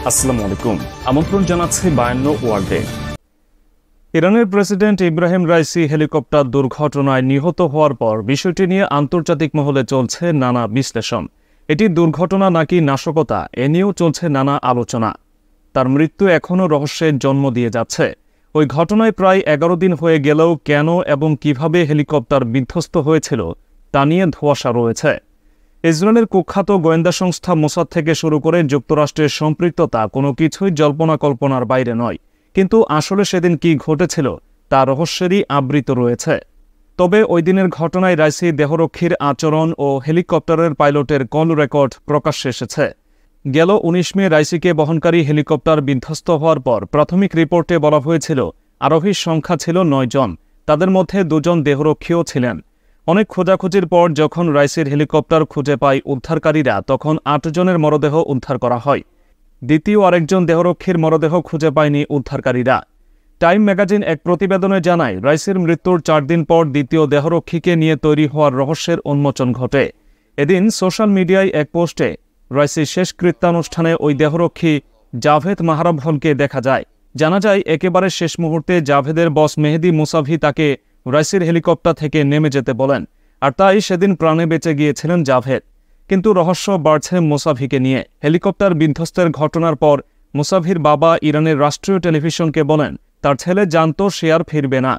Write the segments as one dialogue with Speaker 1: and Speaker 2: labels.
Speaker 1: আসসালামু আলাইকুম। আমন্ত্রণ জানাচ্ছি 52 ওয়ার্ল্ডে। ইরানের প্রেসিডেন্ট ইব্রাহিম রাইসি হেলিকপ্টার দুর্ঘটনায় নিহত হওয়ার পর বিষয়টি নিয়ে আন্তর্জাতিক মহলে চলছে নানা বিশ্লেষণ। এটি দুর্ঘটনা নাকি নাশকতা, এ নিয়েও চলছে নানা আলোচনা। তার মৃত্যু এখনও রহস্যের জন্ম দিয়ে যাচ্ছে। ওই ঘটনায় প্রায় 11 দিন হয়ে গেলেও কেন এবং কিভাবে হেলিকপ্টার বিধ্বস্ত হয়েছিল তা নিয়ে ধোঁয়াশা রয়েছে। ইসরায়েলের কুখ্যাত গোয়েন্দা সংস্থা মোসাদ থেকে শুরু করে যুক্তরাষ্ট্রের সম্পৃক্ততা কোনো কিছুই জল্পনা কল্পনার বাইরে নয়, কিন্তু আসলে সেদিন কি ঘটেছিল তা রহস্যেরই আবৃত রয়েছে। তবে ওই দিনের ঘটনায় রাইসি দেহরক্ষীর আচরণ ও হেলিকপ্টারের পাইলটের কল রেকর্ড প্রকাশ্যে এসেছে। গেল 19 মে রাইসিকে বহনকারী হেলিকপ্টার বিধ্বস্ত হওয়ার পর প্রাথমিক রিপোর্টে বলা হয়েছিল আরোহীর সংখ্যা ছিল 9 জন, তাদের মধ্যে 2 জন দেহরক্ষীও ছিলেন। অনেক খোঁজাখুঁজির পর যখন রাইসির হেলিকপ্টার খুঁজে পায় উদ্ধারকারীরা, তখন 8 জনের মরদেহ উদ্ধার করা হয়। দ্বিতীয় আরেকজন দেহরক্ষীর মরদেহ খুঁজে পায়নি উদ্ধারকারীরা। টাইম ম্যাগাজিন এক প্রতিবেদনে জানায়, রাইসির মৃত্যুর 4 দিন পর দ্বিতীয় দেহরক্ষীকে নিয়ে তৈরি হওয়ার রহস্যের উন্মোচন ঘটে। এদিন সোশ্যাল মিডিয়ায় এক পোস্টে রাইসির শেষ কৃত্যানুষ্ঠানে ওই দেহরক্ষী জাভেদ মাহরাবহলকে দেখা যায়। জানা যায়, একেবারে শেষ মুহূর্তে জাভেদের বস মেহেদি মুসাভি তাকে রাইসির হেলিকপ্টার থেকে নেমে যেতে বলেন, আর তাই সেদিন প্রাণে বেঁচে গিয়েছিলেন জাভেদ। কিন্তু রহস্য বাড়ছে মুসাভিকে নিয়ে। হেলিকপ্টার বিধ্বস্তের ঘটনার পর মুসাভির বাবা ইরানের রাষ্ট্রীয় টেলিভিশনকে বলেন, তার ছেলে জানত সে আর ফিরবে না।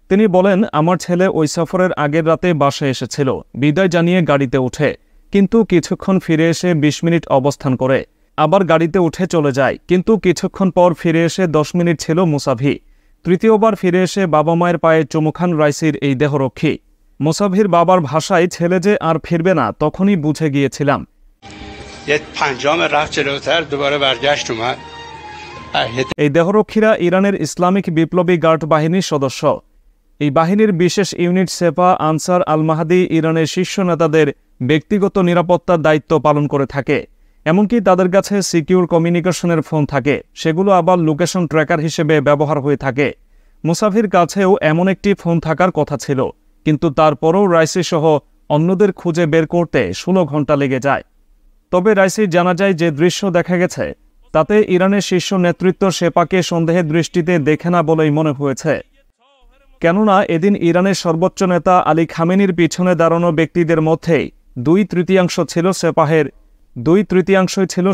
Speaker 1: তিনি বলেন, আমার ছেলে ওই সফরের আগের রাতে বাসায় এসেছিল, বিদায় জানিয়ে গাড়িতে উঠে, কিন্তু কিছুক্ষণ ফিরে এসে 20 মিনিট অবস্থান করে আবার গাড়িতে উঠে চলে যায়, কিন্তু কিছুক্ষণ পর ফিরে এসে 10 মিনিট ছিল মুসাভি। তৃতীয়বার ফিরে এসে বাবা মায়ের পায়ে চুমু খান রাইসির এই দেহরক্ষী। মুসাভির বাবার ভাষায়, ছেলে যে আর ফিরবে না তখনই বুঝে গিয়েছিলাম। এই দেহরক্ষীরা ইরানের ইসলামিক বিপ্লবী গার্ড বাহিনীর সদস্য। এই বাহিনীর বিশেষ ইউনিট সেপা আনসার আল মাহাদি ইরানের শীর্ষ নেতাদের ব্যক্তিগত নিরাপত্তার দায়িত্ব পালন করে থাকে। এমনকি তাদের কাছে সিকিউর কমিউনিকেশনের ফোন থাকে, সেগুলো আবার লোকেশন ট্র্যাকার হিসেবে ব্যবহার হয়ে থাকে। মুসাভির কাছেও এমন একটি ফোন থাকার কথা ছিল, কিন্তু তারপরও রাইসি সহ অন্যদের খুঁজে বের করতে 16 ঘন্টা লেগে যায়। তবে রাইসির জানা যায় যে দৃশ্য দেখা গেছে, তাতে ইরানের শীর্ষ নেতৃত্ব সেপাকে সন্দেহের দৃষ্টিতে দেখে না বলেই মনে হয়েছে। কেননা এদিন ইরানের সর্বোচ্চ নেতা আলী খামেনির পিছনে দাঁড়ানো ব্যক্তিদের মধ্যে 2/3 ছিল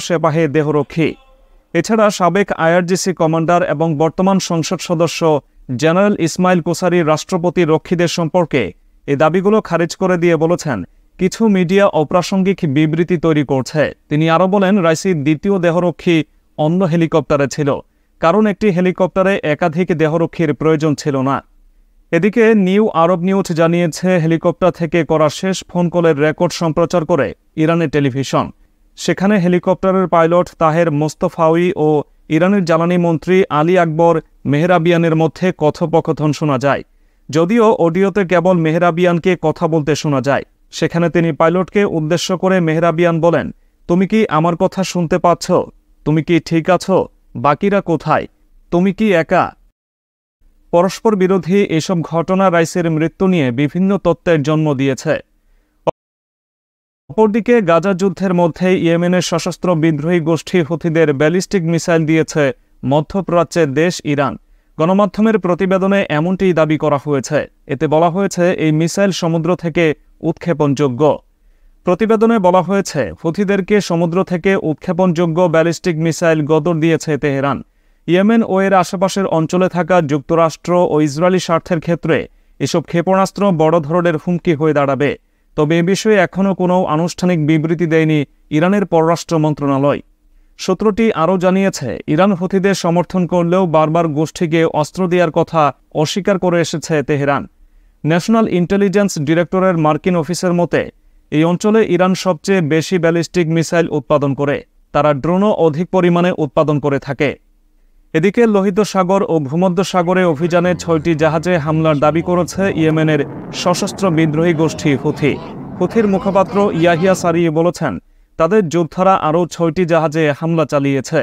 Speaker 1: সেপাহের দেহরক্ষী। এছাড়া সাবেক আইআরজিসি কমান্ডার এবং বর্তমান সংসদ সদস্য জেনারেল ইসমাইল কোসারি রাষ্ট্রপতি রক্ষীদের সম্পর্কে এই দাবিগুলো খারিজ করে দিয়ে বলেছেন, কিছু মিডিয়া অপ্রাসঙ্গিক বিবৃতি তৈরি করছে। তিনি আরও বলেন, রাইসির দ্বিতীয় দেহরক্ষী অন্য হেলিকপ্টারে ছিল, কারণ একটি হেলিকপ্টারে একাধিক দেহরক্ষীর প্রয়োজন ছিল না। এদিকে নিউ আরব নিউজ জানিয়েছে, হেলিকপ্টার থেকে করা শেষ ফোন কলের রেকর্ড সম্প্রচার করে ইরানের টেলিভিশন। সেখানে হেলিকপ্টারের পাইলট তাহের মোস্তফাউই ও ইরানের জ্বালানি মন্ত্রী আলী আকবর মেহরাবিয়ানের মধ্যে কথোপকথন শোনা যায়। যদিও অডিওতে কেবল মেহরাবিয়ানকে কথা বলতে শোনা যায়। সেখানে তিনি পাইলটকে উদ্দেশ্য করে মেহরাবিয়ান বলেন, তুমি কি আমার কথা শুনতে পাচ্ছ? তুমি কি ঠিক আছো? বাকিরা কোথায়? তুমি কি একা? পরস্পর বিরোধী এসব ঘটনা রাইসির মৃত্যু নিয়ে বিভিন্ন তত্ত্বের জন্ম দিয়েছে। অপরদিকে গাজা যুদ্ধের মধ্যে ইয়েমেনের সশস্ত্র বিদ্রোহী গোষ্ঠী হুথিদের ব্যালিস্টিক মিসাইল দিয়েছে মধ্যপ্রাচ্যের দেশ ইরান। গণমাধ্যমের প্রতিবেদনে এমনটি দাবি করা হয়েছে। এতে বলা হয়েছে, এই মিসাইল সমুদ্র থেকে উৎক্ষেপণযোগ্য। প্রতিবেদনে বলা হয়েছে, হুথিদেরকে সমুদ্র থেকে উৎক্ষেপণযোগ্য ব্যালিস্টিক মিসাইল গদর দিয়েছে তেহরান। ইয়েমেন ও এর আশেপাশের অঞ্চলে থাকা যুক্তরাষ্ট্র ও ইসরায়েলি স্বার্থের ক্ষেত্রে এসব ক্ষেপণাস্ত্র বড় ধরনের হুমকি হয়ে দাঁড়াবে। তবে এ বিষয়ে এখনও কোনো আনুষ্ঠানিক বিবৃতি দেয়নি ইরানের পররাষ্ট্র মন্ত্রণালয়। সূত্রটি আরও জানিয়েছে, ইরান হুথিদের সমর্থন করলেও বারবার গোষ্ঠীকে অস্ত্র দেওয়ার কথা অস্বীকার করে এসেছে তেহরান। ন্যাশনাল ইন্টেলিজেন্স ডিরেক্টরের মার্কিন অফিসের মতে, এই অঞ্চলে ইরান সবচেয়ে বেশি ব্যালিস্টিক মিসাইল উৎপাদন করে। তারা ড্রোনও অধিক পরিমাণে উৎপাদন করে থাকে। এদিকে লোহিত সাগর ও ভূমধ্য সাগরে অভিযানে 6টি জাহাজে হামলার দাবি করেছে ইয়েমেনের সশস্ত্র বিদ্রোহী গোষ্ঠী হুথি। হুথির মুখপাত্র ইয়াহিয়া সারি বলেছেন, তাদের যোদ্ধারা আরও 6টি জাহাজে হামলা চালিয়েছে।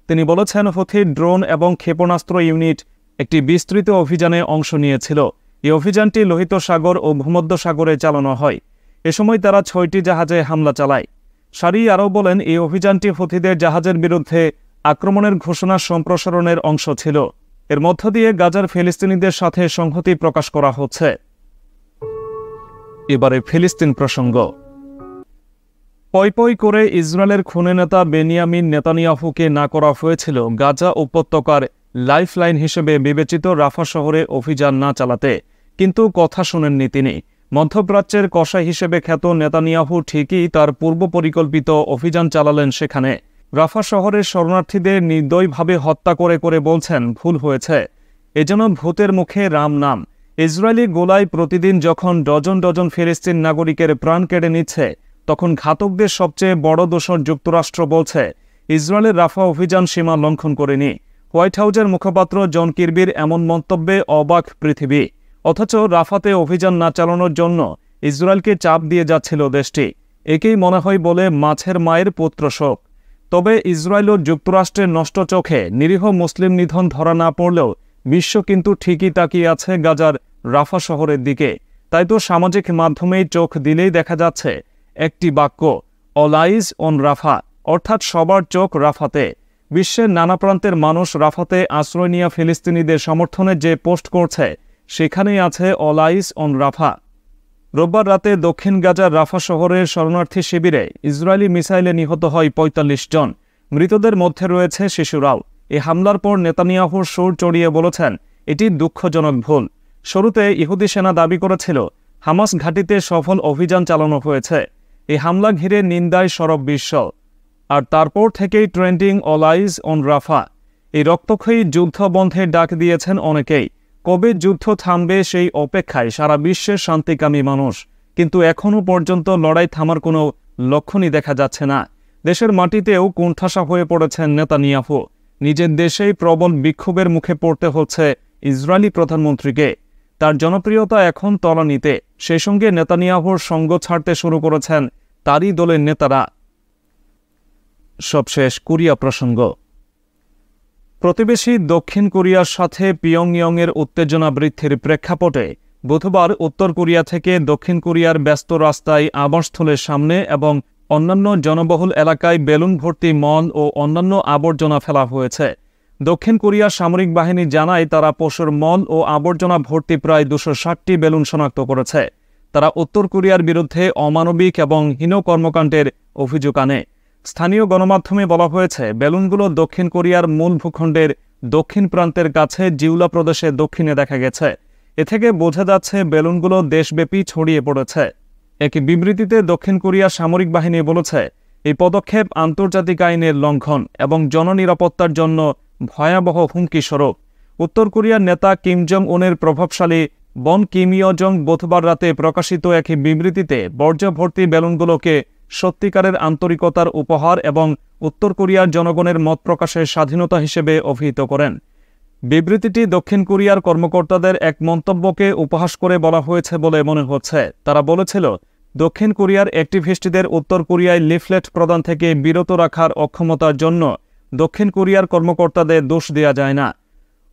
Speaker 1: তিনি বলেছেন, হুথির ড্রোন এবং ক্ষেপণাস্ত্র ইউনিট একটি বিস্তৃত অভিযানে অংশ নিয়েছিল। এই অভিযানটি লোহিত সাগর ও ভূমধ্য সাগরে চালানো হয়। এ সময় তারা 6টি জাহাজে হামলা চালায়। সারি আরও বলেন, এই অভিযানটি হুথিদের জাহাজের বিরুদ্ধে আক্রমণের ঘোষণা সম্প্রসারণের অংশ ছিল। এর মধ্য দিয়ে গাজার ফিলিস্তিনিদের সাথে সংহতি প্রকাশ করা হচ্ছে। এবারে ফিলিস্তিন প্রসঙ্গ। পই পই করে ইসরায়েলের খুনে নেতা বেনিয়ামিন নেতানিয়াহুকে না করা হয়েছিল গাজা উপত্যকার লাইফলাইন হিসেবে বিবেচিত রাফা শহরে অভিযান না চালাতে, কিন্তু কথা শোনেননি তিনি। মধ্যপ্রাচ্যের কসাই হিসেবে খ্যাত নেতানিয়াহু ঠিকই তার পূর্ব পরিকল্পিত অভিযান চালালেন সেখানে। রাফা শহরের শরণার্থীদের নির্দয়ভাবে হত্যা করে করে বলছেন ভুল হয়েছে, এজন্য ভূতের মুখে রাম নাম। ইসরায়েলি গোলায় প্রতিদিন যখন ডজন ডজন ফিলিস্তিন নাগরিকের প্রাণ কেড়ে নিচ্ছে, তখন ঘাতকদের সবচেয়ে বড় দোষর যুক্তরাষ্ট্র বলছে ইসরায়েলের রাফা অভিযান সীমা লঙ্ঘন করেনি। হোয়াইট হাউজের মুখপাত্র জন কির্বির এমন মন্তব্যে অবাক পৃথিবী। অথচ রাফাতে অভিযান না চালানোর জন্য ইসরায়েলকে চাপ দিয়ে যাচ্ছিল দেশটি। একেই মনে হয় বলে মাছের মায়ের পুত্র শোক। তবে ইসরায়েল ও যুক্তরাষ্ট্রের নষ্ট চোখে নিরীহ মুসলিম নিধন ধরা না পড়লেও বিশ্ব কিন্তু ঠিকই তাকিয়ে আছে গাজার রাফা শহরের দিকে। তাই তো সামাজিক মাধ্যমেই চোখ দিলেই দেখা যাচ্ছে একটি বাক্য, অল আইজ অন রাফা, অর্থাৎ সবার চোখ রাফাতে। বিশ্বের নানা প্রান্তের মানুষ রাফাতে আশ্রয় নেওয়া ফিলিস্তিনিদের সমর্থনে যে পোস্ট করছে, সেখানেই আছে অল আইজ অন রাফা। রোববার রাতে দক্ষিণ গাজার রাফা শহরের শরণার্থী শিবিরে ইসরায়েলি মিসাইলে নিহত হয় ৪৫ জন। মৃতদের মধ্যে রয়েছে শিশুরাও। এই হামলার পর নেতানিয়াহুর সুর চড়িয়ে বলেছেন এটি দুঃখজনক ভুল। শুরুতে ইহুদি সেনা দাবি করেছিল হামাস ঘাঁটিতে সফল অভিযান চালানো হয়েছে। এই হামলা ঘিরে নিন্দায় সরব বিশ্ব। আর তারপর থেকেই ট্রেন্ডিং অল আইজ অন রাফা। এই রক্তক্ষয়ী যুদ্ধ বন্ধের ডাক দিয়েছেন অনেকেই। কবে যুদ্ধ থামবে সেই অপেক্ষায় সারা বিশ্বের শান্তিকামী মানুষ, কিন্তু এখনও পর্যন্ত লড়াই থামার কোনো লক্ষণই দেখা যাচ্ছে না। দেশের মাটিতেও কোণঠাসা হয়ে পড়েছেন নেতানিয়াহু। নিজের দেশেই প্রবল বিক্ষোভের মুখে পড়তে হচ্ছে ইসরায়েলি প্রধানমন্ত্রীকে। তার জনপ্রিয়তা এখন তলানিতে। সেই সঙ্গে নেতানিয়াহুর সঙ্গ ছাড়তে শুরু করেছেন তারই দলের নেতারা। সবশেষ কোরিয়া প্রসঙ্গ। প্রতিবেশী দক্ষিণ কোরিয়ার সাথে পিয়ংইয়ংয়ের উত্তেজনা বৃদ্ধির প্রেক্ষাপটে বুধবার উত্তর কোরিয়া থেকে দক্ষিণ কোরিয়ার ব্যস্ত রাস্তায় আবাসস্থলের সামনে এবং অন্যান্য জনবহুল এলাকায় বেলুন ভর্তি মল ও অন্যান্য আবর্জনা ফেলা হয়েছে। দক্ষিণ কোরিয়ার সামরিক বাহিনী জানায় তারা পশুর মল ও আবর্জনা ভর্তি প্রায় ২৬০টি বেলুন শনাক্ত করেছে। তারা উত্তর কোরিয়ার বিরুদ্ধে অমানবিক এবং হীন কর্মকাণ্ডের অভিযোগ আনে। স্থানীয় গণমাধ্যমে বলা হয়েছে বেলুনগুলো দক্ষিণ কোরিয়ার মূল ভূখণ্ডের দক্ষিণ প্রান্তের কাছে জিউলা প্রদেশে দক্ষিণে দেখা গেছে। এ থেকে বোঝা যাচ্ছে বেলুনগুলো দেশব্যাপী ছড়িয়ে পড়েছে। এক বিবৃতিতে দক্ষিণ কোরিয়ার সামরিক বাহিনী বলেছে এই পদক্ষেপ আন্তর্জাতিক আইনের লঙ্ঘন এবং জননিরাপত্তার জন্য ভয়াবহ হুমকি স্বরূপ। উত্তর কোরিয়ার নেতা কিম জং উনের প্রভাবশালী বন কিম ইয় জং বুধবার রাতে প্রকাশিত এক বিবৃতিতে বর্জ্য ভর্তি বেলুনগুলোকে সত্যিকারের আন্তরিকতার উপহার এবং উত্তর কোরিয়ার জনগণের মত প্রকাশের স্বাধীনতা হিসেবে অভিহিত করেন। বিবৃতিটি দক্ষিণ কোরিয়ার কর্মকর্তাদের এক মন্তব্যকে উপহাস করে বলা হয়েছে বলে মনে হচ্ছে। তারা বলেছিল দক্ষিণ কোরিয়ার অ্যাক্টিভিস্টদের উত্তর কোরিয়ায় লিফলেট প্রদান থেকে বিরত রাখার অক্ষমতার জন্য দক্ষিণ কোরিয়ার কর্মকর্তাদের দোষ দেওয়া যায় না।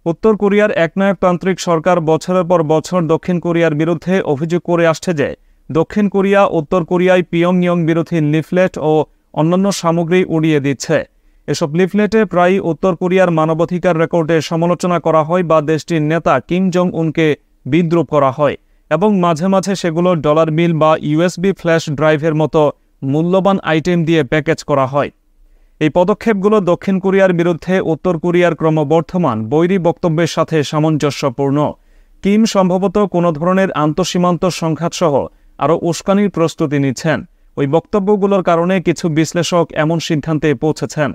Speaker 1: উত্তর কোরিয়ার একনায়কতান্ত্রিক সরকার বছরের পর বছর দক্ষিণ কোরিয়ার বিরুদ্ধে অভিযোগ করে আসছে যে দক্ষিণ কোরিয়া উত্তর কোরিয়ায় পিয়ংইয়ং বিরোধী লিফলেট ও অন্যান্য সামগ্রী উড়িয়ে দিচ্ছে। এসব লিফলেটে প্রায়ই উত্তর কোরিয়ার মানবাধিকার রেকর্ডের সমালোচনা করা হয় বা দেশটির নেতা কিম জং উনকে বিদ্রূপ করা হয় এবং মাঝে মাঝে সেগুলো ডলার বিল বা ইউএসবি ফ্ল্যাশ ড্রাইভের মতো মূল্যবান আইটেম দিয়ে প্যাকেজ করা হয়। এই পদক্ষেপগুলো দক্ষিণ কোরিয়ার বিরুদ্ধে উত্তর কোরিয়ার ক্রমবর্ধমান বৈরী বক্তব্যের সাথে সামঞ্জস্যপূর্ণ। কিম সম্ভবত কোনো ধরনের আন্তঃসীমান্ত সংঘাতসহ আরও উস্কানির প্রস্তুতি নিচ্ছেন। ওই বক্তব্যগুলোর কারণে কিছু বিশ্লেষক এমন সিদ্ধান্তে পৌঁছেছেন